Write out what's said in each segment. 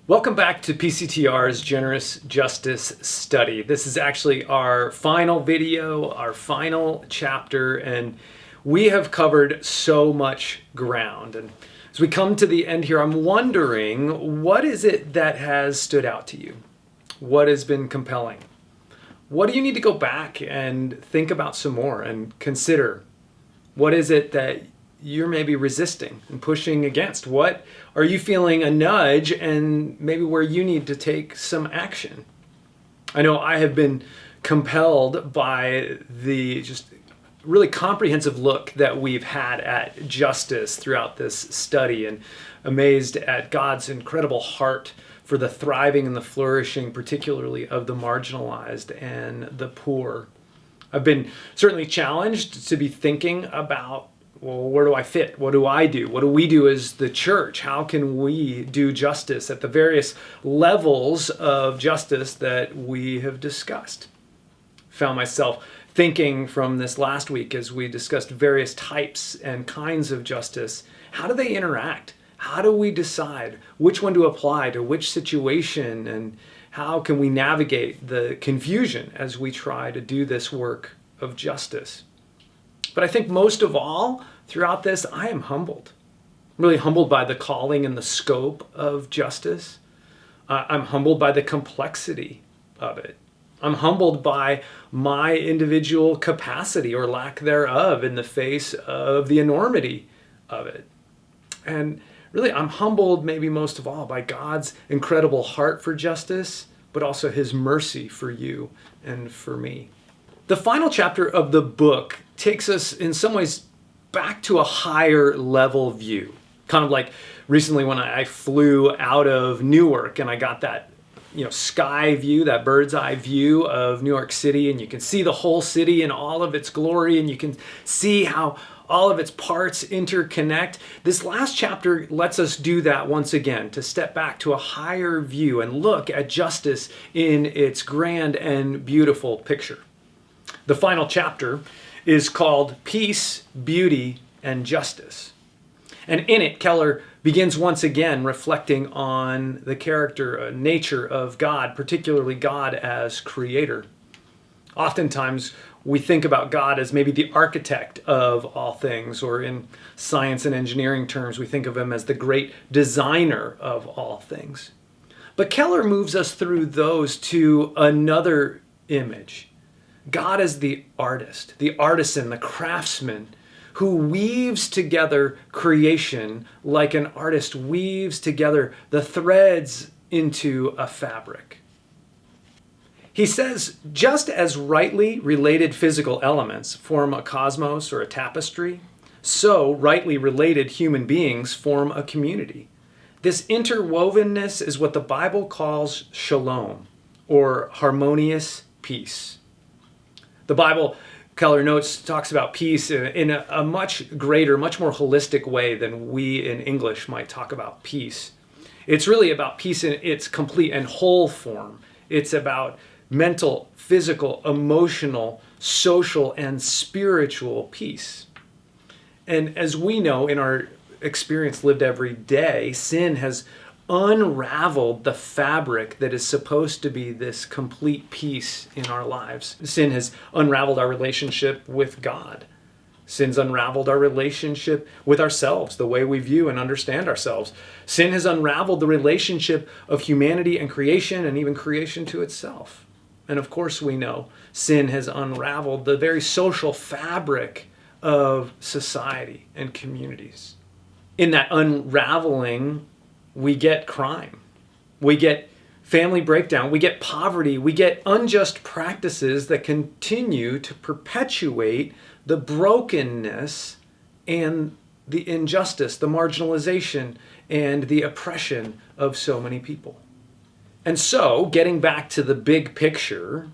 Welcome back to PCTR's Generous Justice Study. This is actually our final video, our final chapter, and we have covered so much ground. And as we come to the end here, I'm wondering, what is it that has stood out to you? What has been compelling? What do you need to go back and think about some more and consider? What is it that you're maybe resisting and pushing against? What are you feeling a nudge and maybe where you need to take some action? I know I have been compelled by the just really comprehensive look that we've had at justice throughout this study, and amazed at God's incredible heart for the thriving and the flourishing, particularly of the marginalized and the poor. I've been certainly challenged to be thinking about, well, where do I fit? What do I do? What do we do as the church? How can we do justice at the various levels of justice that we have discussed? Found myself thinking from this last week as we discussed various types and kinds of justice. How do they interact? How do we decide which one to apply to which situation? And how can we navigate the confusion as we try to do this work of justice? But I think most of all, throughout this, I am humbled. I'm really humbled by the calling and the scope of justice. I'm humbled by the complexity of it. I'm humbled by my individual capacity or lack thereof in the face of the enormity of it. And really, I'm humbled maybe most of all by God's incredible heart for justice, but also his mercy for you and for me. The final chapter of the book takes us in some ways back to a higher level view. Kind of like recently when I flew out of Newark and I got that sky view, that bird's eye view of New York City, and you can see the whole city in all of its glory, and you can see how all of its parts interconnect. This last chapter lets us do that once again, to step back to a higher view and look at justice in its grand and beautiful picture. The final chapter is called Peace, Beauty, and Justice. And in it, Keller begins once again reflecting on the character, nature of God, particularly God as creator. Oftentimes, we think about God as maybe the architect of all things, or in science and engineering terms, we think of him as the great designer of all things. But Keller moves us through those to another image. God as the artist, the artisan, the craftsman, who weaves together creation like an artist weaves together the threads into a fabric. He says, just as rightly related physical elements form a cosmos or a tapestry, so rightly related human beings form a community. This interwovenness is what the Bible calls shalom, or harmonious peace. The Bible, Keller notes, talks about peace in a much greater, much more holistic way than we in English might talk about peace. It's really about peace in its complete and whole form. It's about mental, physical, emotional, social, and spiritual peace. And as we know in our experience lived every day, sin has unraveled the fabric that is supposed to be this complete peace in our lives. Sin has unraveled our relationship with God. Sin's unraveled our relationship with ourselves, the way we view and understand ourselves. Sin has unraveled the relationship of humanity and creation, and even creation to itself. And of course we know sin has unraveled the very social fabric of society and communities. In that unraveling, we get crime, we get family breakdown, we get poverty, we get unjust practices that continue to perpetuate the brokenness and the injustice, the marginalization, and the oppression of so many people. And so, getting back to the big picture,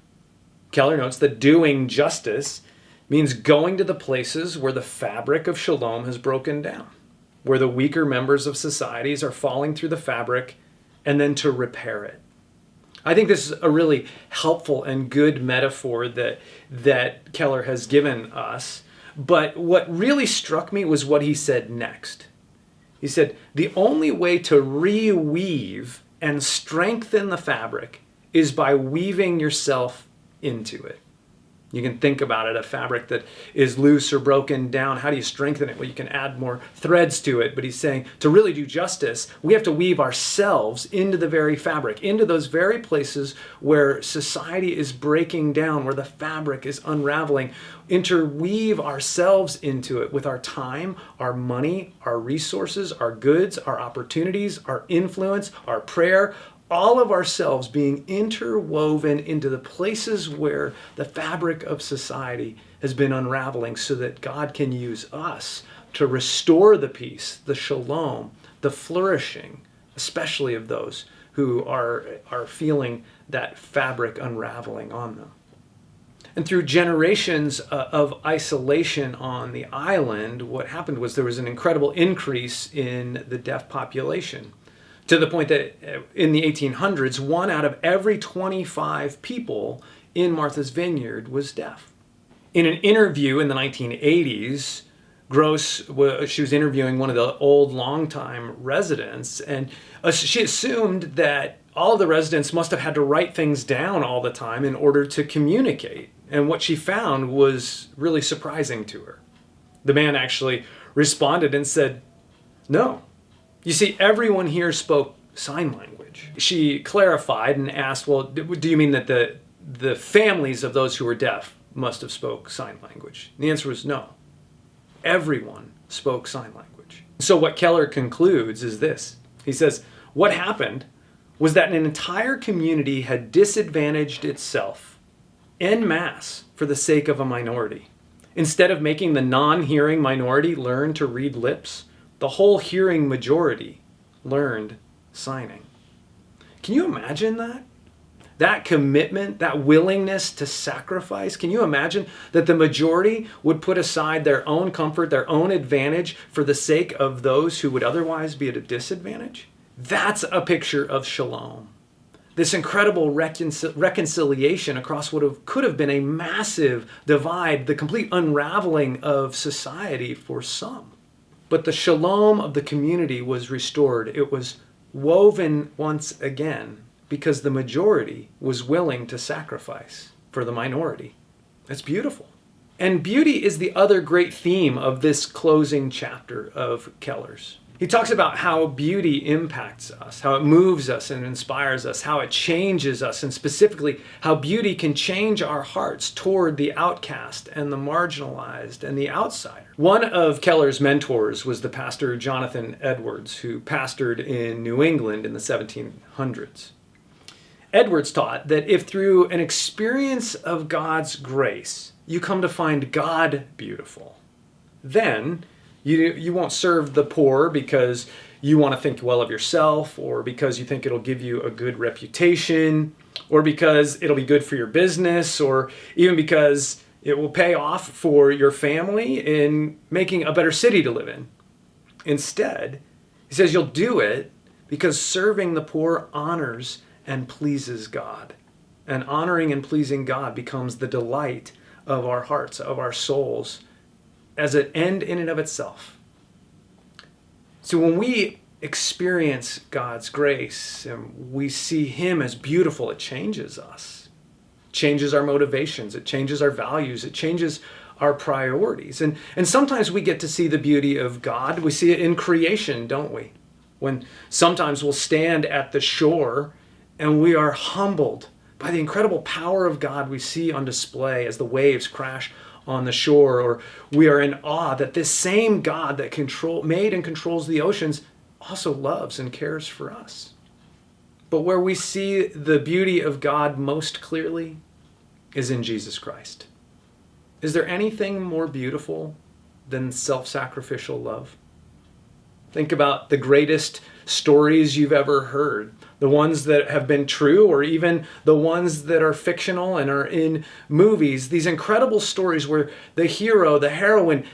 Keller notes that doing justice means going to the places where the fabric of shalom has broken down, where the weaker members of societies are falling through the fabric, and then to repair it. I think this is a really helpful and good metaphor that Keller has given us. But what really struck me was what he said next. He said, the only way to reweave and strengthen the fabric is by weaving yourself into it. You can think about it, a fabric that is loose or broken down. How do you strengthen it? Well, you can add more threads to it. But he's saying to really do justice, we have to weave ourselves into the very fabric, into those very places where society is breaking down, where the fabric is unraveling. Interweave ourselves into it with our time, our money, our resources, our goods, our opportunities, our influence, our prayer, all of ourselves being interwoven into the places where the fabric of society has been unraveling so that God can use us to restore the peace, the shalom, the flourishing, especially of those who are feeling that fabric unraveling on them. And through generations of isolation on the island, what happened was there was an incredible increase in the deaf population, to the point that in the 1800s, 1 out of every 25 people in Martha's Vineyard was deaf. In an interview in the 1980s, she was interviewing one of the old, longtime residents, and she assumed that all of the residents must have had to write things down all the time in order to communicate. And what she found was really surprising to her. The man actually responded and said, "No. You see, everyone here spoke sign language." She clarified and asked, well, do you mean that the families of those who were deaf must have spoke sign language? And the answer was no. Everyone spoke sign language. So what Keller concludes is this. He says, what happened was that an entire community had disadvantaged itself en masse for the sake of a minority. Instead of making the non-hearing minority learn to read lips, the whole hearing majority learned signing. Can you imagine that? That commitment, that willingness to sacrifice. Can you imagine that the majority would put aside their own comfort, their own advantage for the sake of those who would otherwise be at a disadvantage? That's a picture of shalom. This incredible reconciliation across what could have been a massive divide, the complete unraveling of society for some. But the shalom of the community was restored. It was woven once again because the majority was willing to sacrifice for the minority. That's beautiful. And beauty is the other great theme of this closing chapter of Keller's. He talks about how beauty impacts us, how it moves us and inspires us, how it changes us, and specifically how beauty can change our hearts toward the outcast and the marginalized and the outsider. One of Keller's mentors was the pastor Jonathan Edwards, who pastored in New England in the 1700s. Edwards taught that if through an experience of God's grace you come to find God beautiful, then you won't serve the poor because you want to think well of yourself, or because you think it'll give you a good reputation, or because it'll be good for your business, or even because it will pay off for your family in making a better city to live in. Instead, he says you'll do it because serving the poor honors and pleases God. And honoring and pleasing God becomes the delight of our hearts, of our souls, as an end in and of itself. So when we experience God's grace and we see Him as beautiful, it changes us. It changes our motivations. It changes our values. It changes our priorities. And sometimes we get to see the beauty of God. We see it in creation, don't we? When sometimes we'll stand at the shore and we are humbled by the incredible power of God we see on display as the waves crash on the shore, or we are in awe that this same God that made and controls the oceans also loves and cares for us. But where we see the beauty of God most clearly is in Jesus Christ. Is there anything more beautiful than self-sacrificial love? Think about the greatest stories you've ever heard, the ones that have been true, or even the ones that are fictional and are in movies. These incredible stories where the hero, the heroine,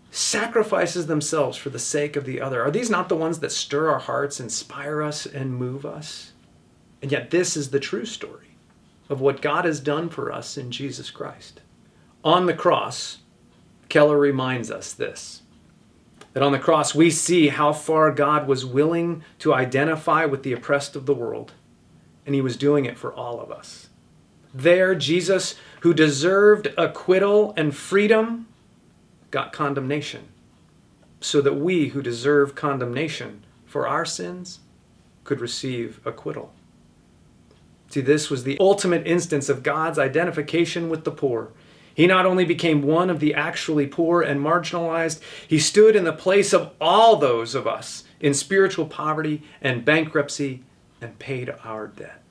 sacrifices themselves for the sake of the other. Are these not the ones that stir our hearts, inspire us, and move us? And yet this is the true story of what God has done for us in Jesus Christ. On the cross, Keller reminds us this. That on the cross we see how far God was willing to identify with the oppressed of the world, and he was doing it for all of us. There, Jesus, who deserved acquittal and freedom, got condemnation, so that we who deserve condemnation for our sins could receive acquittal. See, this was the ultimate instance of God's identification with the poor. He not only became one of the actually poor and marginalized, he stood in the place of all those of us in spiritual poverty and bankruptcy and paid our debt.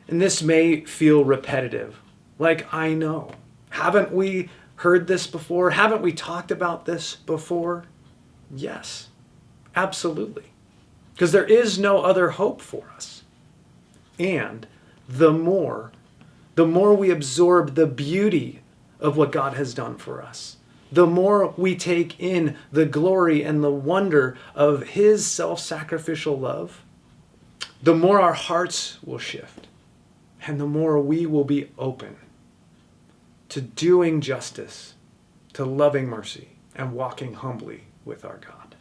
And this may feel repetitive, like I know. Haven't we heard this before? Haven't we talked about this before? Yes, absolutely. Because there is no other hope for us. And the more we absorb the beauty of what God has done for us, the more we take in the glory and the wonder of his self-sacrificial love, the more our hearts will shift, and the more we will be open to doing justice, to loving mercy, and walking humbly with our God.